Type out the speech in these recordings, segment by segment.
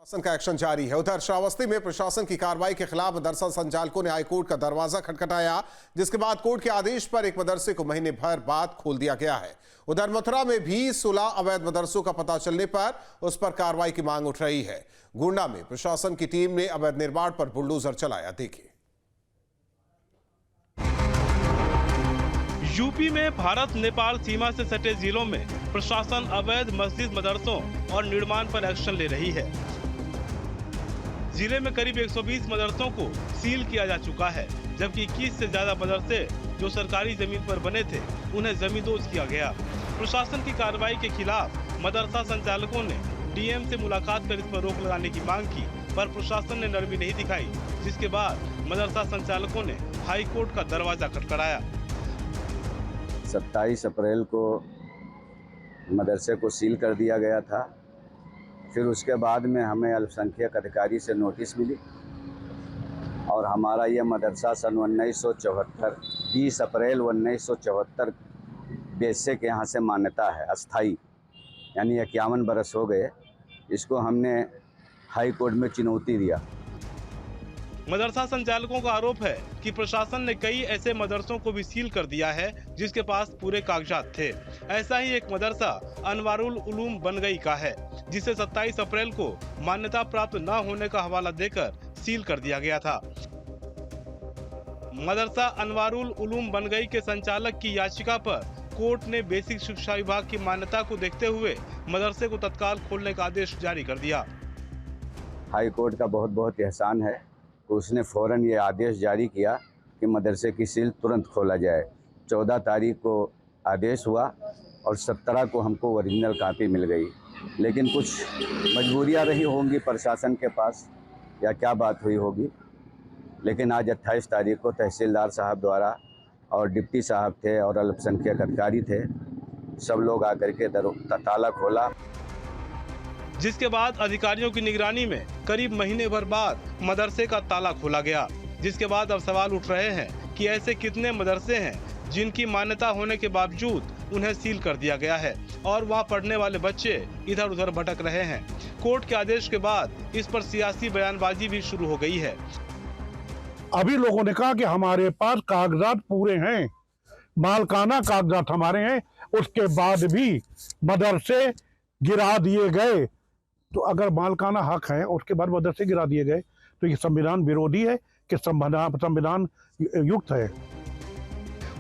प्रशासन का एक्शन जारी है। उधर श्रावस्ती में प्रशासन की कार्रवाई के खिलाफ मदरसा संचालकों ने हाईकोर्ट का दरवाजा खटखटाया, जिसके बाद कोर्ट के आदेश पर एक मदरसे को महीने भर बाद खोल दिया गया है। उधर मथुरा में भी 16 अवैध मदरसों का पता चलने पर उस पर कार्रवाई की मांग उठ रही है। गोंडा में प्रशासन की टीम ने अवैध निर्माण पर बुलडोजर चलाया। देखिए। यूपी में भारत नेपाल सीमा से सटे जिलों में प्रशासन अवैध मस्जिद मदरसों और निर्माण पर एक्शन ले रही है। जिले में करीब 120 मदरसों को सील किया जा चुका है, जबकि 21 से ज्यादा मदरसे जो सरकारी जमीन पर बने थे उन्हें जमींदोज किया गया। प्रशासन की कार्रवाई के खिलाफ मदरसा संचालकों ने डीएम से मुलाकात कर इस पर रोक लगाने की मांग की, पर प्रशासन ने नरमी नहीं दिखाई, जिसके बाद मदरसा संचालकों ने हाई कोर्ट का दरवाजा खटखटाया। 27 अप्रैल को मदरसे को सील कर दिया गया था। फिर उसके बाद में हमें अल्पसंख्यक अधिकारी से नोटिस मिली और हमारा यह मदरसा सन 1974 20 अप्रैल 1974 बेसिक यहाँ से मान्यता है अस्थाई, यानी 51 बरस हो गए। इसको हमने हाई कोर्ट में चुनौती दिया। मदरसा संचालकों का आरोप है कि प्रशासन ने कई ऐसे मदरसों को भी सील कर दिया है जिसके पास पूरे कागजात थे। ऐसा ही एक मदरसा अनवारुल उलूम बनगई का है, जिसे 27 अप्रैल को मान्यता प्राप्त न होने का हवाला देकर सील कर दिया गया था। मदरसा अनवारुल उलूम बनगई के संचालक की याचिका पर कोर्ट ने बेसिक शिक्षा विभाग की मान्यता को देखते हुए मदरसे को तत्काल खोलने का आदेश जारी कर दिया। हाई कोर्ट का बहुत बहुत एहसान है, उसने फौरन ये आदेश जारी किया कि मदरसे की सील तुरंत खोला जाए। 14 तारीख को आदेश हुआ और 17 को हमको ओरिजिनल कॉपी मिल गई, लेकिन कुछ मजबूरियां रही होंगी प्रशासन के पास या क्या बात हुई होगी, लेकिन आज 28 तारीख को तहसीलदार साहब द्वारा और डिप्टी साहब थे और अल्पसंख्यक अधिकारी थे, सब लोग आकर के ताला खोला। जिसके बाद अधिकारियों की निगरानी में करीब महीने भर बाद मदरसे का ताला खोला गया। जिसके बाद अब सवाल उठ रहे हैं कि ऐसे कितने मदरसे हैं जिनकी मान्यता होने के बावजूद उन्हें सील कर दिया गया है और वहां पढ़ने वाले बच्चे इधर उधर भटक रहे हैं। कोर्ट के आदेश के बाद इस पर सियासी बयानबाजी भी शुरू हो गई है। अभी लोगों ने कहा कि हमारे पास कागजात पूरे हैं, मालकाना कागजात हमारे हैं, उसके बाद भी मदरसे गिरा दिए गए। तो अगर मालकाना हक है उसके बाद मदरसे गिरा दिए गए तो ये संविधान विरोधी है कि संविधान युक्त है।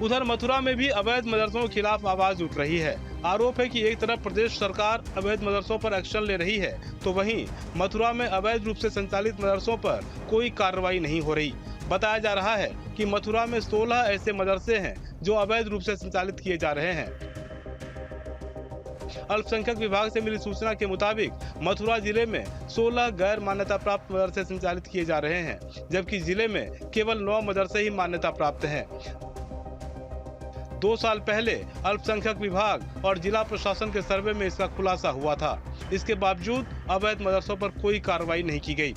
उधर मथुरा में भी अवैध मदरसों के खिलाफ आवाज उठ रही है। आरोप है कि एक तरफ प्रदेश सरकार अवैध मदरसों पर एक्शन ले रही है, तो वहीं मथुरा में अवैध रूप से संचालित मदरसों पर कोई कार्रवाई नहीं हो रही। बताया जा रहा है कि मथुरा में 16 ऐसे मदरसे हैं जो अवैध रूप से संचालित किए जा रहे हैं। अल्पसंख्यक विभाग से मिली सूचना के मुताबिक मथुरा जिले में 16 गैर मान्यता प्राप्त मदरसे संचालित किए जा रहे हैं, जबकि जिले में केवल 9 मदरसे ही मान्यता प्राप्त हैं। 2 साल पहले अल्पसंख्यक विभाग और जिला प्रशासन के सर्वे में इसका खुलासा हुआ था। इसके बावजूद अवैध मदरसों पर कोई कार्रवाई नहीं की गई।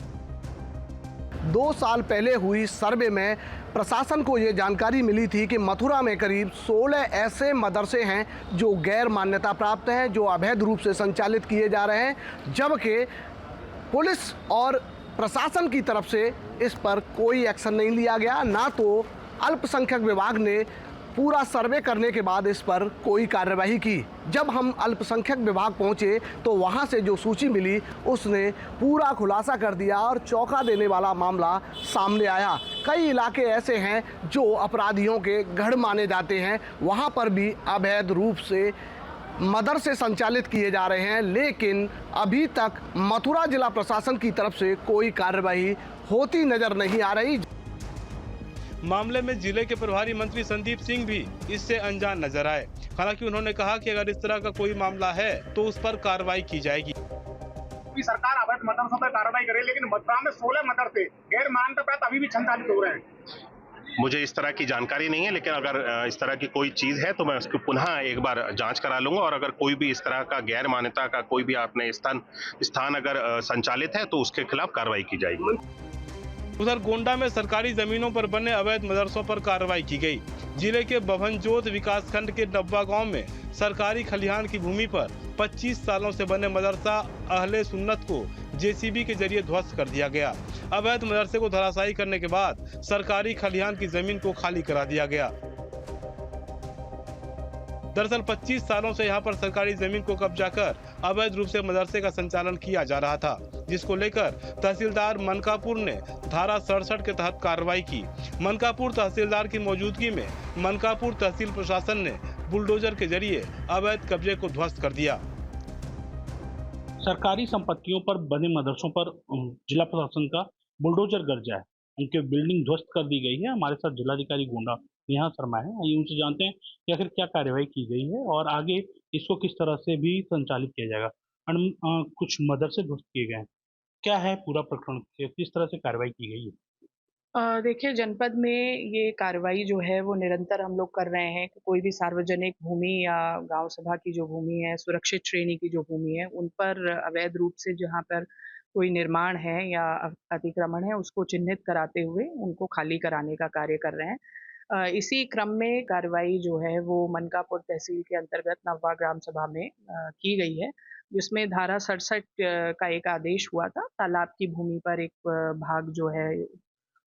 2 साल पहले हुई सर्वे में प्रशासन को ये जानकारी मिली थी कि मथुरा में करीब 16 ऐसे मदरसे हैं जो गैर मान्यता प्राप्त हैं, जो अवैध रूप से संचालित किए जा रहे हैं, जबकि पुलिस और प्रशासन की तरफ से इस पर कोई एक्शन नहीं लिया गया। ना तो अल्पसंख्यक विभाग ने पूरा सर्वे करने के बाद इस पर कोई कार्यवाही की। जब हम अल्पसंख्यक विभाग पहुंचे तो वहां से जो सूची मिली उसने पूरा खुलासा कर दिया और चौंका देने वाला मामला सामने आया। कई इलाके ऐसे हैं जो अपराधियों के गढ़ माने जाते हैं, वहां पर भी अवैध रूप से मदरसे संचालित किए जा रहे हैं, लेकिन अभी तक मथुरा जिला प्रशासन की तरफ से कोई कार्यवाही होती नजर नहीं आ रही। मामले में जिले के प्रभारी मंत्री संदीप सिंह भी इससे अनजान नजर आए। हालांकि उन्होंने कहा कि अगर इस तरह का कोई मामला है तो उस पर कार्रवाई की जाएगी। सरकार अवैध मदरसों पर कार्रवाई करे, लेकिन मथुरा में 16 मदरसे गैर मान्यता प्राप्त अभी भी संचालित हो रहे हैं। मुझे इस तरह की जानकारी नहीं है, लेकिन अगर इस तरह की कोई चीज है तो मैं उसको पुनः एक बार जांच करा लूंगा और अगर कोई भी इस तरह का गैर मान्यता का कोई भी आपने स्थान अगर संचालित है तो उसके खिलाफ कार्रवाई की जाएगी। उधर गोंडा में सरकारी जमीनों पर बने अवैध मदरसों पर कार्रवाई की गई। जिले के बभनजोत विकासखंड के डब्बा गांव में सरकारी खलिहान की भूमि पर 25 सालों से बने मदरसा अहले सुन्नत को जेसीबी के जरिए ध्वस्त कर दिया गया। अवैध मदरसे को धराशायी करने के बाद सरकारी खलिहान की जमीन को खाली करा दिया गया। दरअसल 25 सालों से यहां पर सरकारी जमीन को कब्जा कर अवैध रूप से मदरसे का संचालन किया जा रहा था, जिसको लेकर तहसीलदार मनकापुर ने धारा 67 के तहत कार्रवाई की। मनकापुर तहसीलदार की मौजूदगी में मनकापुर तहसील प्रशासन ने बुलडोजर के जरिए अवैध कब्जे को ध्वस्त कर दिया। सरकारी संपत्तियों पर बने मदरसों पर जिला प्रशासन का बुलडोजर गर्जा है। उनके बिल्डिंग ध्वस्त कर दी गई है। हमारे साथ जिलाधिकारी गोंडा यहाँ शर्मा है। आइए उनसे जानते हैं कि आखिर क्या कार्रवाई की गई है और आगे इसको किस तरह से भी संचालित किया जाएगा। कुछ मदरसे ध्वस्त किए गए हैं, क्या है पूरा प्रकरण, किस तरह से कार्रवाई की गई है? देखिए, जनपद में ये कार्रवाई जो है वो निरंतर हम लोग कर रहे हैं कि कोई भी सार्वजनिक भूमि या गांव सभा की जो भूमि है, सुरक्षित श्रेणी की जो भूमि है, उन पर अवैध रूप से जहां पर कोई निर्माण है या अतिक्रमण है, उसको चिन्हित कराते हुए उनको खाली कराने का कार्य कर रहे हैं। इसी क्रम में कार्रवाई जो है वो मनकापुर तहसील के अंतर्गत नवा ग्राम सभा में की गई है, जिसमें धारा 67 का एक आदेश हुआ था। तालाब की भूमि पर एक भाग जो है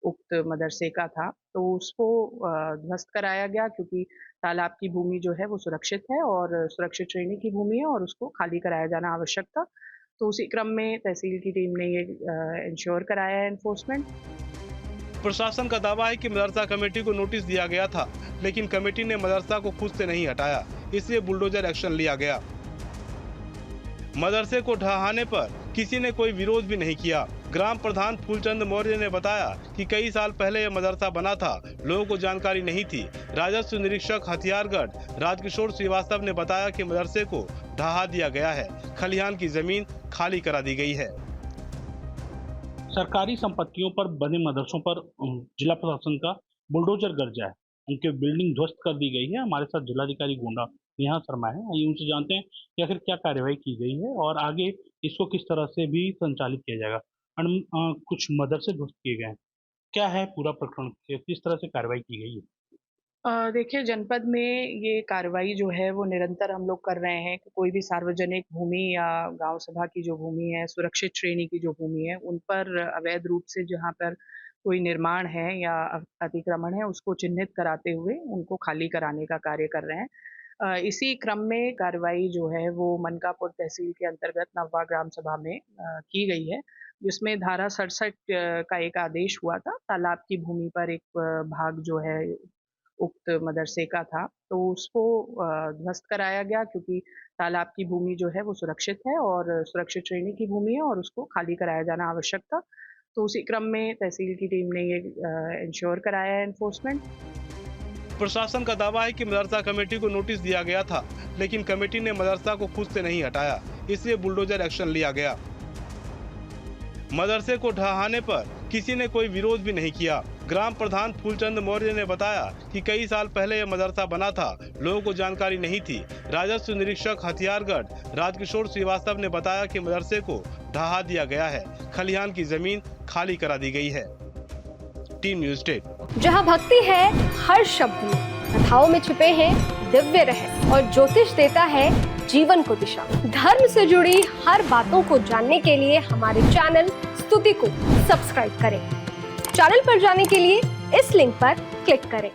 उक्त मदरसे का था, तो उसको ध्वस्त कराया गया क्योंकि तालाब की भूमि जो है वो सुरक्षित है और सुरक्षित श्रेणी की भूमि है और उसको खाली कराया जाना आवश्यक था। तो उसी क्रम में तहसील की टीम ने ये इंश्योर कराया है एनफोर्समेंट। प्रशासन का दावा है कि मदरसा कमेटी को नोटिस दिया गया था, लेकिन कमेटी ने मदरसा को खुद से नहीं हटाया, इसलिए बुलडोजर एक्शन लिया गया। मदरसे को ढहाने पर किसी ने कोई विरोध भी नहीं किया। ग्राम प्रधान फूलचंद मौर्य ने बताया कि कई साल पहले यह मदरसा बना था, लोगों को जानकारी नहीं थी। राजस्व निरीक्षक हथियारगढ़ राजकिशोर श्रीवास्तव ने बताया कि मदरसे को ढहा दिया गया है, खलिहान की जमीन खाली करा दी गई है। सरकारी संपत्तियों पर बने मदरसों पर जिला प्रशासन का बुलडोजर गर्जा है। उनके बिल्डिंग ध्वस्त कर दी गई है। हमारे साथ जिलाधिकारी गोंडा यहाँ शर्मा है। आइए उनसे जानते हैं कि आखिर क्या कार्रवाई की गई है और आगे इसको किस तरह से भी संचालित किया जाएगा। कुछ मदरसे ध्वस्त किए गए हैं, क्या है पूरा प्रकरण, किस तरह से कार्रवाई की गई है? देखिए, जनपद में ये कार्रवाई जो है वो निरंतर हम लोग कर रहे हैं कि कोई भी सार्वजनिक भूमि या गांव सभा की जो भूमि है, सुरक्षित श्रेणी की जो भूमि है, उन पर अवैध रूप से जहां पर कोई निर्माण है या अतिक्रमण है, उसको चिन्हित कराते हुए उनको खाली कराने का कार्य कर रहे हैं। इसी क्रम में कार्रवाई जो है वो मनकापुर तहसील के अंतर्गत नवा ग्राम सभा में की गई है, जिसमें धारा 67 का एक आदेश हुआ था। तालाब की भूमि पर एक भाग जो है उक्त मदरसे का था, तो उसको ध्वस्त कराया गया क्योंकि तालाब की भूमि जो है वो सुरक्षित है और सुरक्षित श्रेणी की भूमि है और उसको खाली कराया जाना आवश्यक था। तो उसी क्रम में तहसील की टीम ने ये इंश्योर कराया है एनफोर्समेंट। प्रशासन का दावा है कि मदरसा कमेटी को नोटिस दिया गया था, लेकिन कमेटी ने मदरसा को खुद से नहीं हटाया, इसलिए बुलडोजर एक्शन लिया गया। मदरसे को ढहाने पर किसी ने कोई विरोध भी नहीं किया। ग्राम प्रधान फूलचंद मौर्य ने बताया कि कई साल पहले यह मदरसा बना था, लोगों को जानकारी नहीं थी। राजस्व निरीक्षक हथियारगढ़ राजकिशोर श्रीवास्तव ने बताया कि मदरसे को ढहा दिया गया है, खलिहान की जमीन खाली करा दी गई है। Team news 8। जहां भक्ति है हर शब्द में, कथाओं में छिपे हैं दिव्य रहस्य और ज्योतिष देता है जीवन को दिशा। धर्म से जुड़ी हर बातों को जानने के लिए हमारे चैनल स्तुति को सब्सक्राइब करें। चैनल पर जाने के लिए इस लिंक पर क्लिक करें।